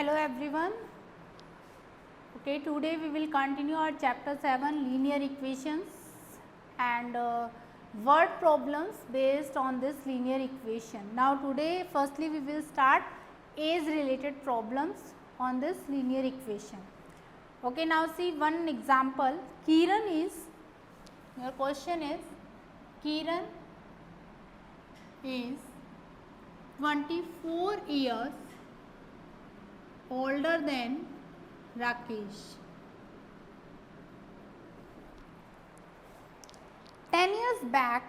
Hello everyone. Okay, today we will continue our chapter 7 linear equations and word problems based on this linear equation. Now today firstly we will start age related problems on this linear equation. Okay, now see one example. Your question is Kiran is 24 years older than Rakesh. 10 years back,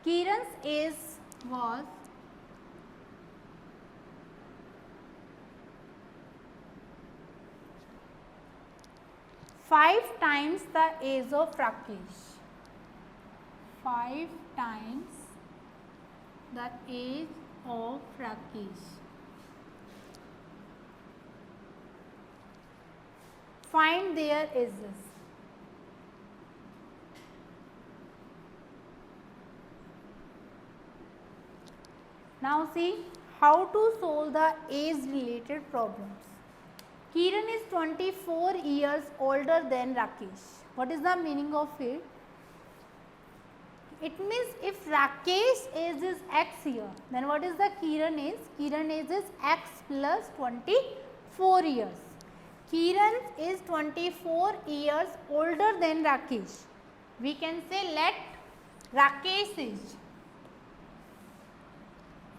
Kiran's age was 5 times the age of Rakesh. 5 times the age of Rakesh. Find their ages. Now see how to solve the age related problems. Kiran is 24 years older than Rakesh. What is the meaning of it? It means if Rakesh age is x year, then what is the Kiran age? Kiran age is x plus 24 years. Kiran is 24 years older than Rakesh. We can say let Rakesh age.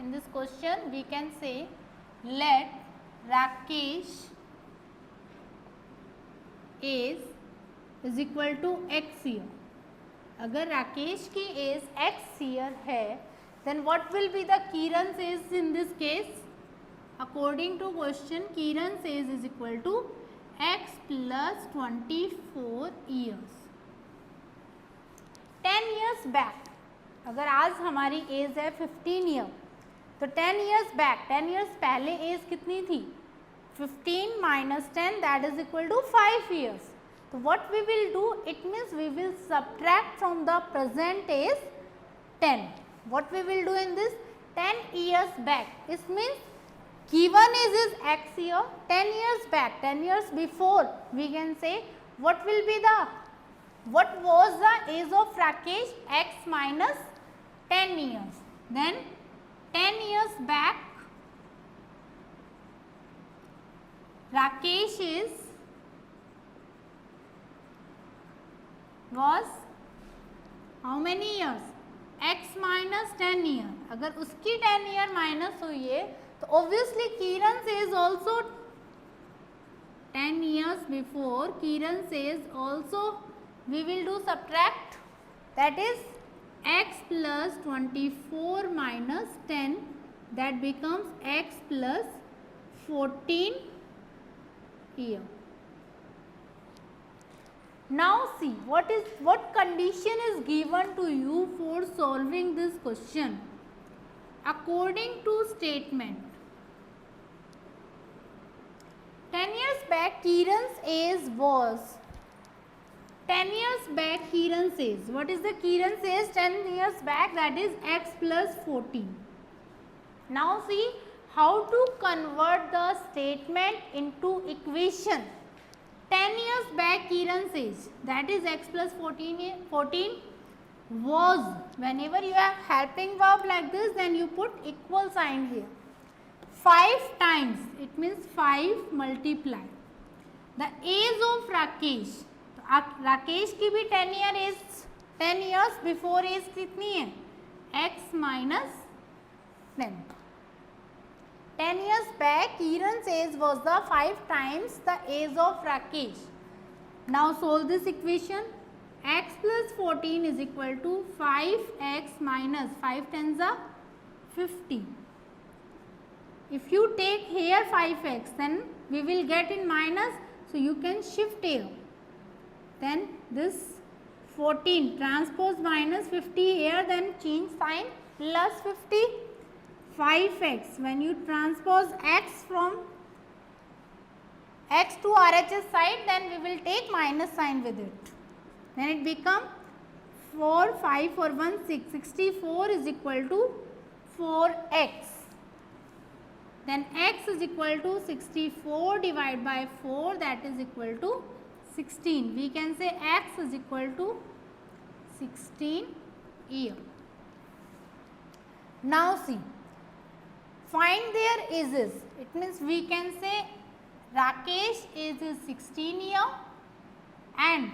In this question we can say let Rakesh age is equal to x year. अगर राकेश की as x year है then what will be the Kiran's age in this case? According to question, Kiran's age is equal to x plus 24 years. 10 years back, अगर आज हमारी as है 15 year तो 10 years back, 10 years पहले as कितनी थी? 15 minus 10 that is equal to 5 years. So what we will do? It means we will subtract from the present age 10. What we will do in this? 10 years back. It means given age is x year. 10 years back, 10 years before, we can say what will be the, what was the age of Rakesh? X minus 10 years. Then 10 years back, Rakesh was how many years? X minus 10 year. अगर उसकी 10 year minus हुई है तो obviously Kiran's age also 10 years before. Kiran's age also we will do subtract, that is x plus 24 minus 10, that becomes x plus 14 year. Now see what condition is given to you for solving this question. According to statement, 10 years back Kiran's age was 10 years back Kiran's age. What is the Kiran's age 10 years back? That is x plus 14. Now see how to convert the statement into equation. 10 years back Kiran's age, that is x plus 14 was. Whenever you have helping verb like this, then you put equal sign here. 5 times, it means 5 multiply the age of Rakesh. Rakesh की भी 10 year age, 10 years before age कितनी है? x minus 10. 10 years back Kiran's age was the 5 times the age of Rakesh. Now solve this equation. X plus 14 is equal to 5x minus 5 tens are 50. If you take here 5x, then we will get in minus, so you can shift here. Then this 14 transpose minus 50 here, then change sign plus 50. 5x, when you transpose x from x to RHS side, then we will take minus sign with it. Then it become 4, 5 और 1 6. 64 is equal to 4x. Then x is equal to 64 divided by 4, that is equal to 16. We can say x is equal to 16 year. Now see, find their ages. It means we can say Rakesh age is 16 year and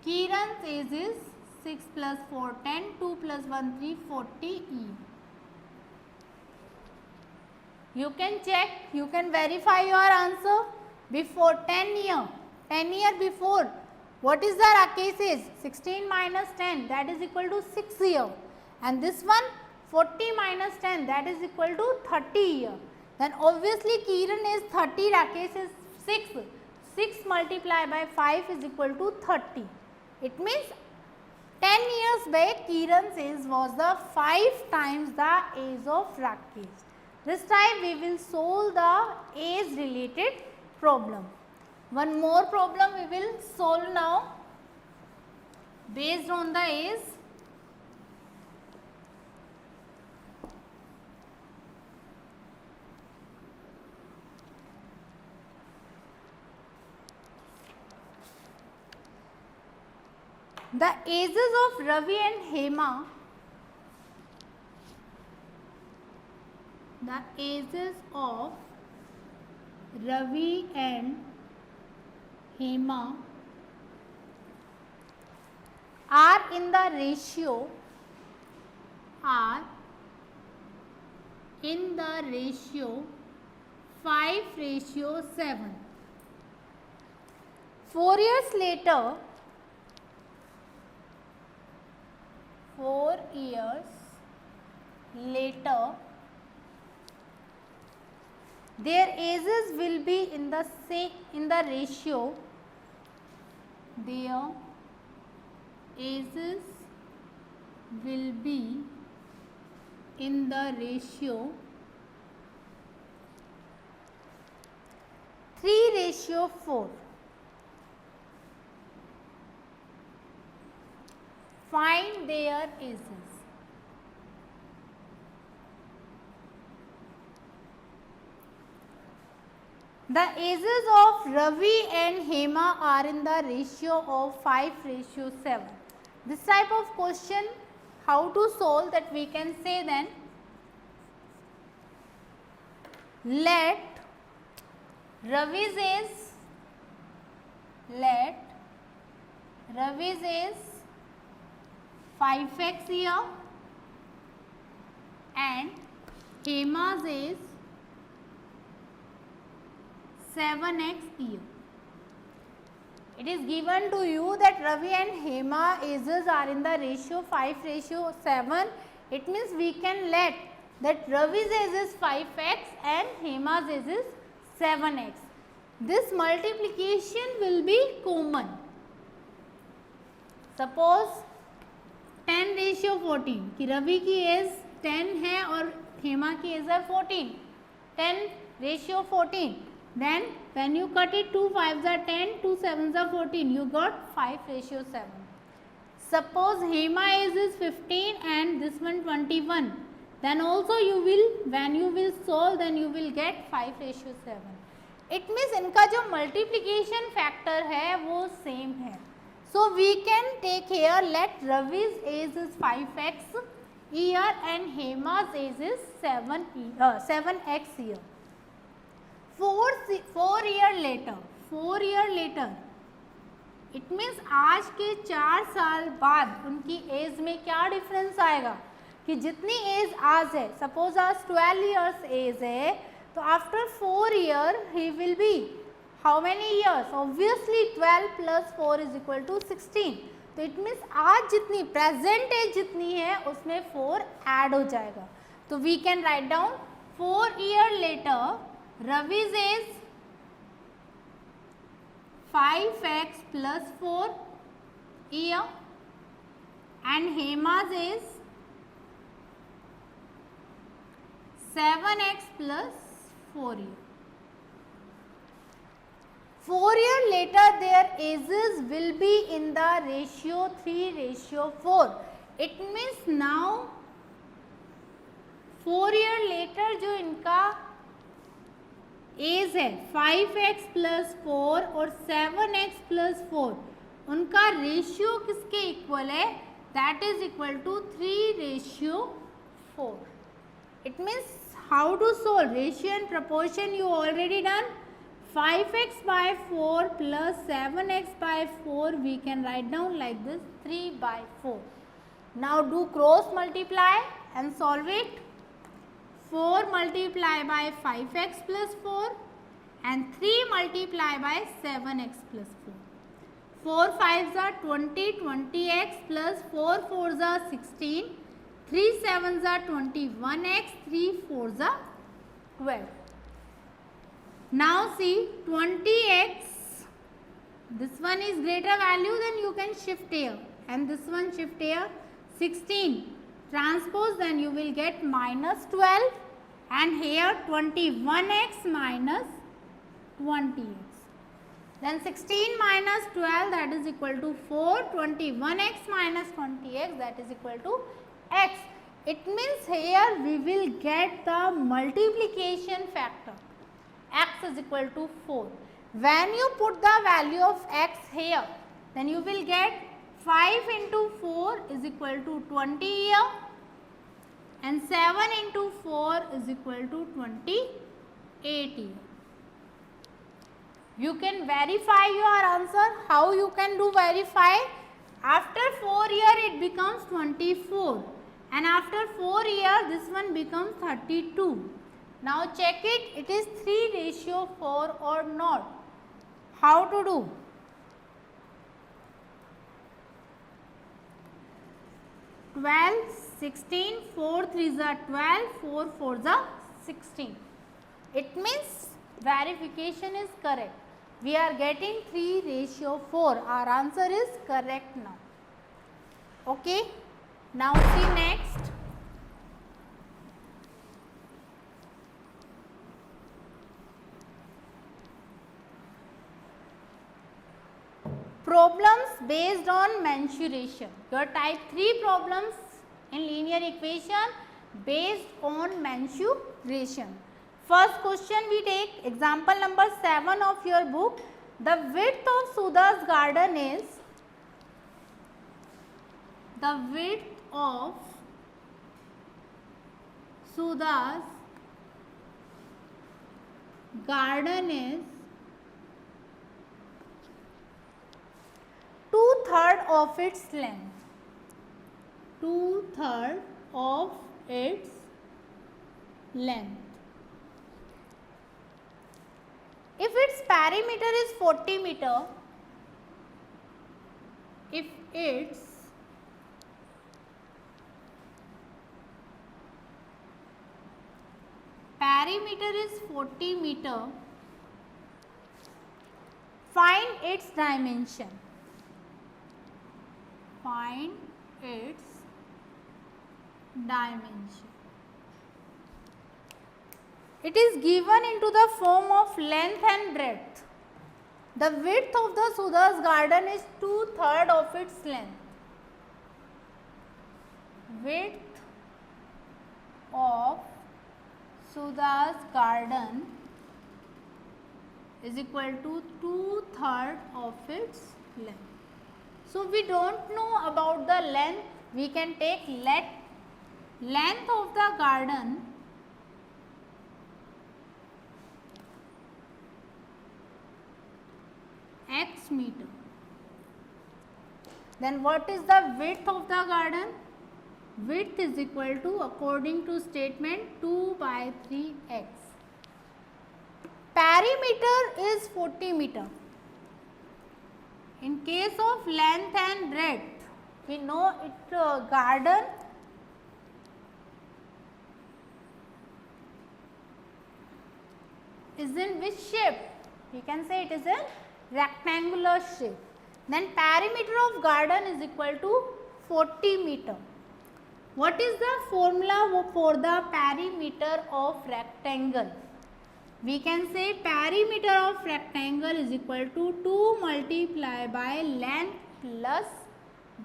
Kiran's age is 6 plus 4 10, 2 plus 1 3, 40 year. You can check, you can verify your answer before 10 year. 10 year before, what is the Rakesh age? 16 minus 10, that is equal to 6 year. And this one 40 minus 10, that is equal to 30 year. Then obviously Kiran is 30, Rakesh is 6. 6 multiplied by 5 is equal to 30. It means 10 years back Kiran's age was the 5 times the age of Rakesh. This time we will solve the age related problem. One more problem we will solve now based on the age. The ages of Ravi and Hema, the ages of Ravi and Hema are in the ratio 5:7. 4 years later, 4 years later, their ages will be in the ratio. Their ages will be in the ratio 3:4. Find their ages. The ages of Ravi and Hema are in the ratio of 5:7. This type of question, how to solve that we can say then, let Ravi's age 5x year and Hema's age 7x year. It is given to you that Ravi and Hema ages are in the ratio 5:7. It means we can let that Ravi's age is 5x and Hema's age is 7x. This multiplication will be common. Suppose 10:14 कि रवि की as 10 है और हेमा की as है 14. 10:14. Then when you cut it, 2 5s are 10, 2 7s are 14. You got 5:7. Suppose Hema age is 15 and this one 21. Then also you will, when you will solve, then you will get 5:7. It means इनका जो multiplication factor है वो same है. So we can take here, let Ravi's age is 5x year and Hema's age is 7x year. 4 year later, it means आज के 4 साल बाद उनकी एज में क्या डिफरेंस आएगा कि जितनी एज आज है, सपोज आज 12 years एज है, तो after 4 year he will be how many years? Obviously 12 plus 4 is equal to 16. तो it means आज जितनी प्रेजेंट एज जितनी है उसमें 4 ऐड हो जाएगा. तो we can write down 4 year later Ravi's age 5x plus 4 year and Hema's age 7x plus 4 year. 4 years later their ages will be in the ratio 3:4. It means now 4 years later जो इनका as है 5x + 4 और 7x + 4, उनका ratio किसके equal है? That is equal to 3:4. It means how to solve ratio and proportion you already done. 5x/4 plus 7x/4 we can write down like this 3/4. Now do cross multiply and solve it. 4 multiply by 5x plus 4 and 3 multiply by 7x plus 4. 4 5s are 20, 20x plus 4 4s are 16, 3 7s are 21x, 3 4s are 12. Now see 20x, this one is greater value, then you can shift here and this one shift here. 16 transpose, then you will get -12, and here 21x minus 20x. Then 16 minus 12, that is equal to 4. 21x minus 20x, that is equal to x. It means here we will get the multiplication factor. X is equal to 4. When you put the value of x here, then you will get 5 into 4 is equal to 20 here, and 7 into 4 is equal to 28 here. You can verify your answer. How you can do verify? After 4 years it becomes 24, and after 4 years this one becomes 32. Now check it, it is 3:4 or not. How to do? 12, 16, 4 3s are 12, 4 4s are 16. It means verification is correct. We are getting 3:4. Our answer is correct now. Okay. Now see next. Problems based on mensuration. Your type 3 problems in linear equation based on mensuration. First question we take example number 7 of your book. The width of Sudha's garden is, the width of Sudha's garden is 2/3 of its length. 2/3 of its length. If its perimeter is 40 meter, if its perimeter is 40 meter, find its dimension. Find its dimension. It is given into the form of length and breadth. The width of the Sudha's garden is 2/3 of its length. Width of Sudha's garden is equal to 2/3 of its length. So we don't know about the length. We can take length of the garden x meter. Then what is the width of the garden? Width is equal to, according to statement, 2/3x. Perimeter is 40 meter. In case of length and breadth, we know it garden is in which shape? We can say it is in rectangular shape. Then perimeter of garden is equal to 40 meter. What is the formula for the perimeter of rectangle? We can say perimeter of rectangle is equal to 2 multiplied by length plus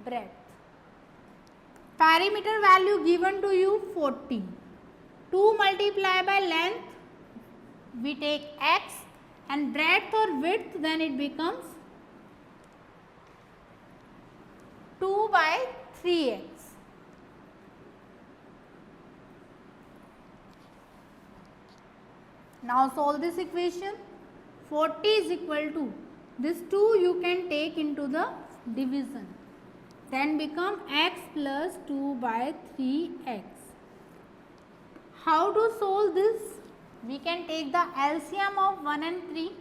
breadth. Perimeter value given to you 40. 2 multiplied by length, we take x, and breadth or width, then it becomes 2 by 3x. Now solve this equation. 40 is equal to, this 2 you can take into the division, then become x plus 2 by 3x. How to solve this? We can take the LCM of 1 and 3.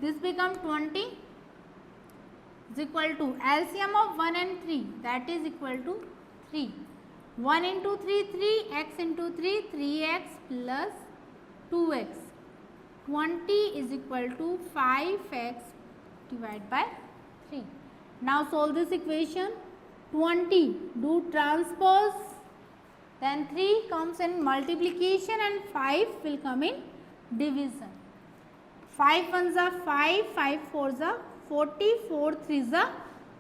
This becomes 20 is equal to LCM of 1 and 3, that is equal to 3. 1 into 3, 3, x into 3, 3x plus 2x. 20 is equal to 5x divided by 3. Now solve this equation. 20 do transpose, then 3 comes in multiplication and 5 will come in division. 5 ones are 5, 5 fours are 40, 4 threes are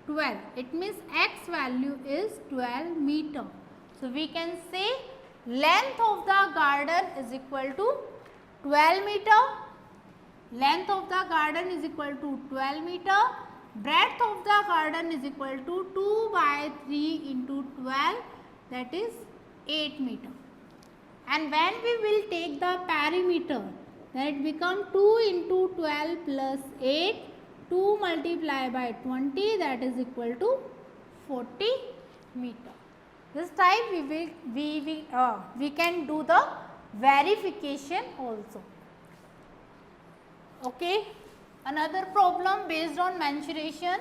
12. It means x value is 12 meter. So we can say length of the garden is equal to 12 meter. Length of the garden is equal to 12 meter. Breadth of the garden is equal to 2 by 3 into 12, that is 8 meter. And when we will take the perimeter, then it becomes 2 into 12 plus 8, 2 multiplied by 20, that is equal to 40 meter. This type we can do the verification also. Okay. Another problem based on mensuration.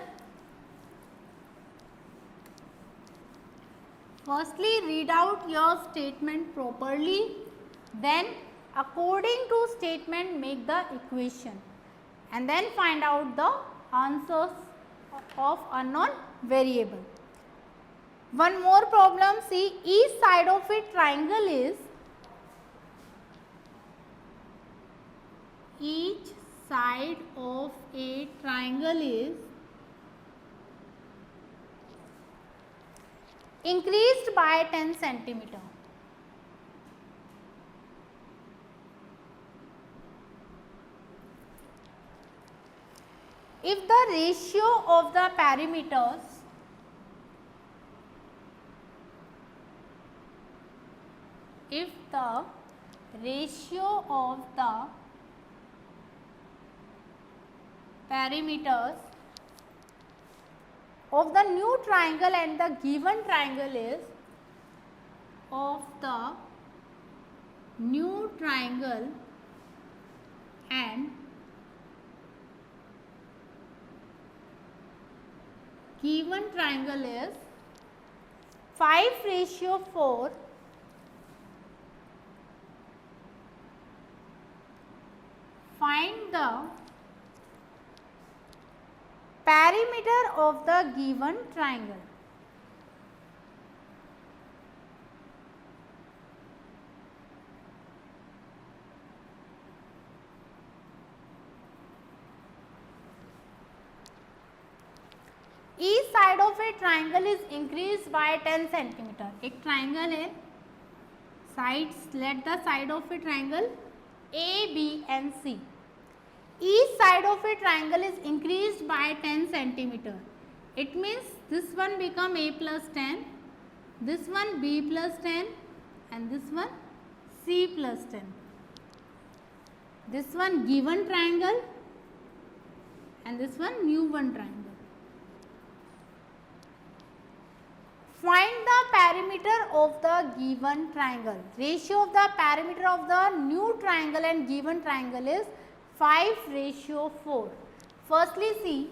Firstly, read out your statement properly. Then, according to statement, make the equation. And then find out the answers of unknown variable. One more problem. See, each side of a triangle is increased by 10 centimeter. If the ratio of the perimeters of the new triangle and the given triangle is given triangle is 5:4, find the perimeter of the given triangle. Each side of a triangle is increased by 10 centimeter. एक triangle है, sides, let the side of a triangle A, B and C. Each side of a triangle is increased by 10 centimeter. It means this one become A plus 10, this one B plus 10 and this one C plus 10. This one given triangle and this one new one triangle. Find the perimeter of the given triangle. Ratio of the perimeter of the new triangle and given triangle is 5:4. Firstly, see,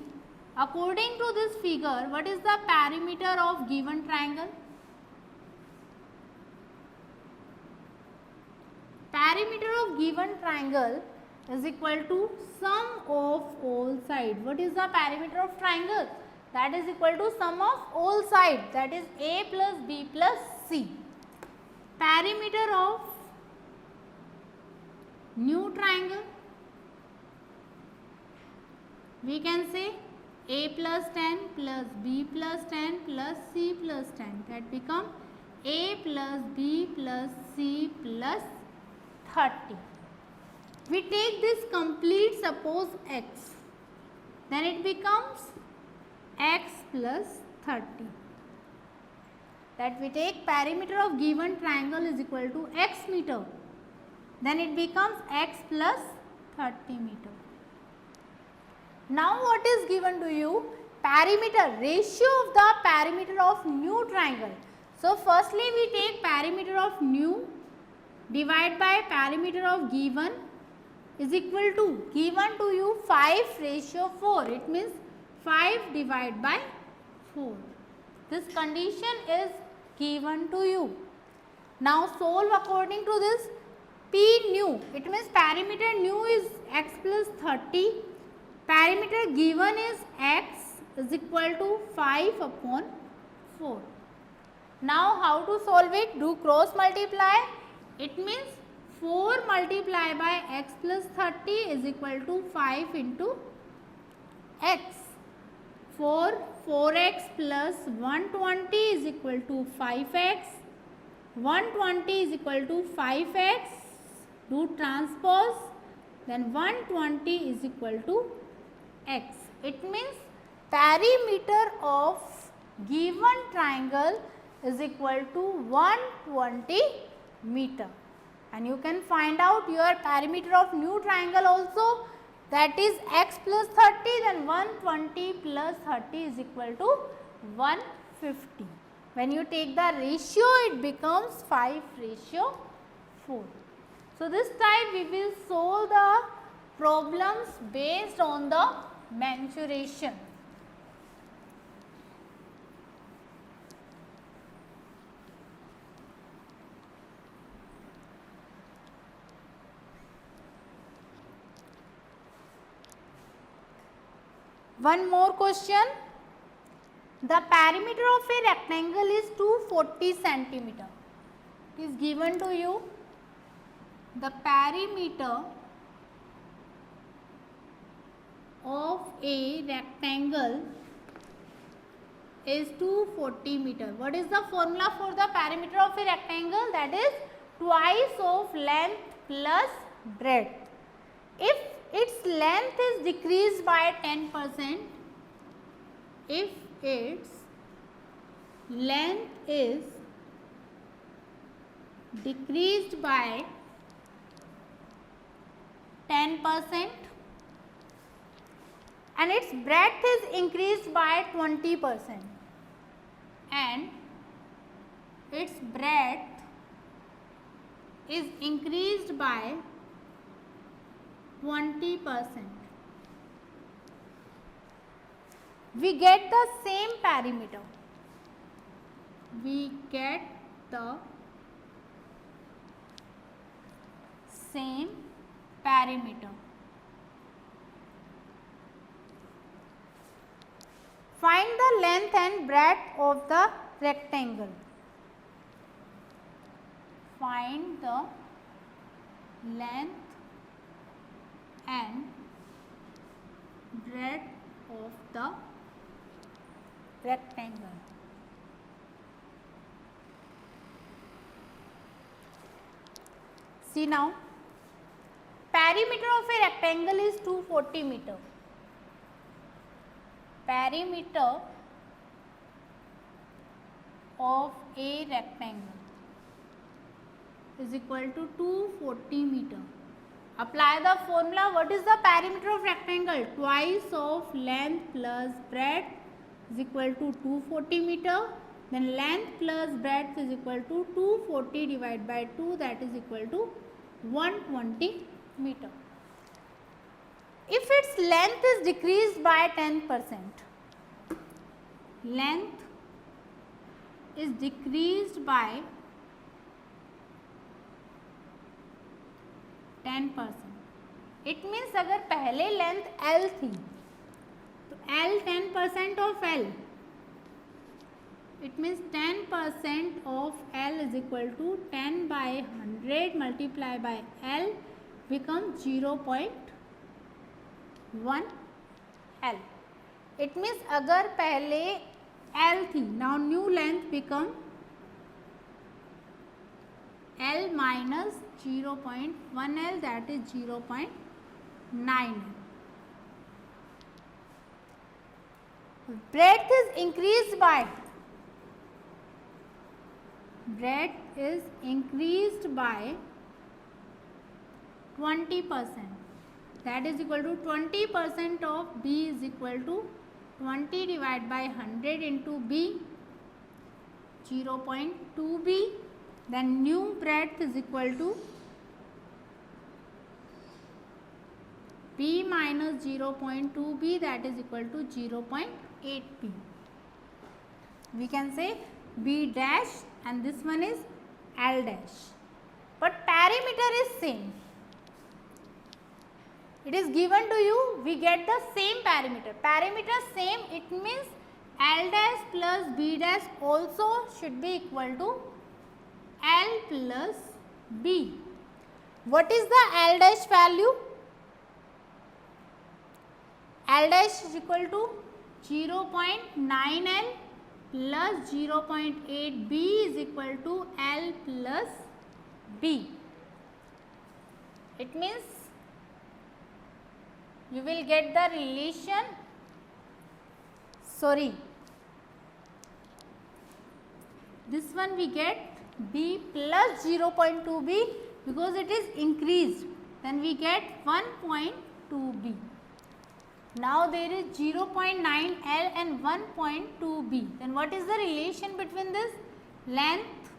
according to this figure, what is the perimeter of given triangle? Perimeter of given triangle is equal to sum of all sides. What is the perimeter of triangle? That is equal to sum of all sides, that is A plus B plus C. Perimeter of new triangle. We can say a plus 10 plus b plus 10 plus c plus 10. That become a plus b plus c plus 30. We take this complete, suppose x. Then it becomes x plus 30. That we take perimeter of given triangle is equal to x meter. Then it becomes x plus 30 meter. Now what is given to you? Perimeter, ratio of the perimeter of new triangle. So firstly we take perimeter of new divide by perimeter of given is equal to, given to you 5 ratio 4. It means 5 divided by 4. This condition is given to you. Now solve according to this. P new, it means perimeter new is x plus 30. Perimeter given is x is equal to 5 upon 4. Now how to solve it? Do cross multiply. It means 4 multiplied by x plus 30 is equal to 5 into x. 4x plus 120 is equal to 5x. 120 is equal to 5x. Do transpose. Then 120 is equal to x. It means perimeter of given triangle is equal to 120 meter. And you can find out your perimeter of new triangle also, that is x plus 30, then 120 plus 30 is equal to 150. When you take the ratio, it becomes 5 ratio 4. So this time we will solve the problems based on the mensuration. One more question. The perimeter of a rectangle is 240 centimeter. It is given to you. The perimeter of a rectangle is 240 meter. What is the formula for the perimeter of a rectangle? That is twice of length plus breadth. If its length is decreased by 10%, if its length is decreased by 10% and its breadth is increased by 20% and its breadth is increased by 20%, we get the same perimeter. We get the same perimeter. Find the length and breadth of the rectangle. Find the length and breadth of the rectangle. See now, perimeter of a rectangle is 240 meter. Perimeter of a rectangle is equal to 240 meter. Apply the formula. What is the perimeter of rectangle? Twice of length plus breadth is equal to 240 meter. Then length plus breadth is equal to 240 divided by 2, that is equal to 120 meter. If its length is decreased by 10%, length is decreased by 10%. It means अगर पहले length L थी तो L 10% of L. It means 10% of L is equal to 10 by 100 multiplied by L. become 0.1 L. It means अगर पहले L थी, now new length become L minus 0.1 L, that is 0.9 L. Breadth is increased by 20%. That is equal to 20% of B is equal to 20 divided by 100 into B, 0.2 B. Then new breadth is equal to B minus 0.2 B, that is equal to 0.8 B. We can say B dash and this one is L dash. But perimeter is same. It is given to you, we get the same perimeter. Perimeter same, it means L dash plus B dash also should be equal to L plus B. What is the L dash value? L dash is equal to 0.9 L plus 0.8 B is equal to L plus B. It means you will get the relation, this one we get B plus 0.2 B because it is increased, then we get 1.2 B. Now there is 0.9 L and 1.2 B. Then what is the relation between this? Length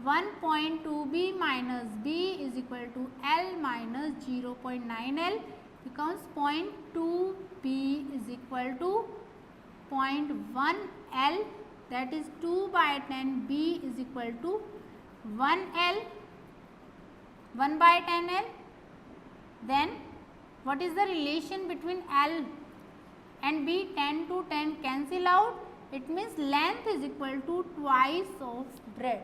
1.2 B minus B is equal to L minus 0.9 L becomes 0.2 B is equal to 0.1 L, that is 2 by 10 B is equal to 1 L, 1 by 10 L. Then what is the relation between L and B? 10 to 10 cancel out. It means length is equal to twice of breadth.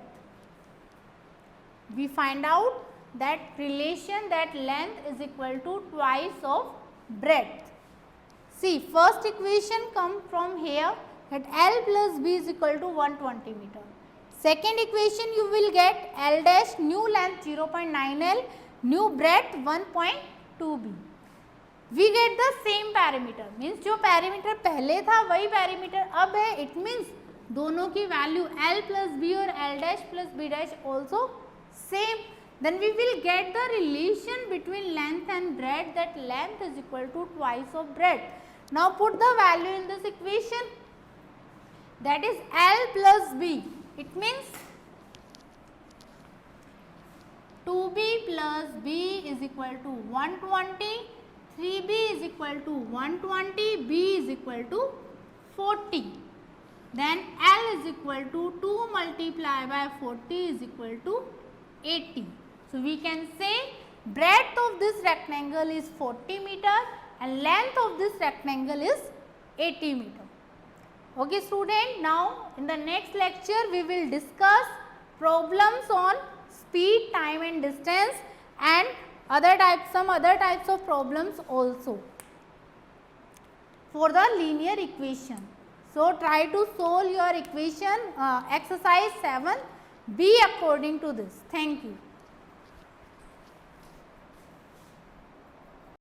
We find out that relation, that length is equal to twice of breadth. See, first equation come from here, that L plus B is equal to 120 meter. Second equation you will get L dash, new length 0.9 L, new breadth 1.2 B. We get the same parameter, means जो parameter पहले था वही parameter अब है. It means दोनों की value L plus B और L dash plus B dash also same. Then we will get the relation between length and breadth, that length is equal to twice of breadth. Now put the value in this equation, that is L plus B. It means 2B plus B is equal to 120. 3B is equal to 120, B is equal to 40. Then L is equal to 2 multiplied by 40 is equal to 80. So we can say breadth of this rectangle is 40 meter and length of this rectangle is 80 meter. Okay student, now in the next lecture we will discuss problems on speed, time and distance and some other types of problems also for the linear equation. So try to solve your equation exercise 7, be according to this. Thank you.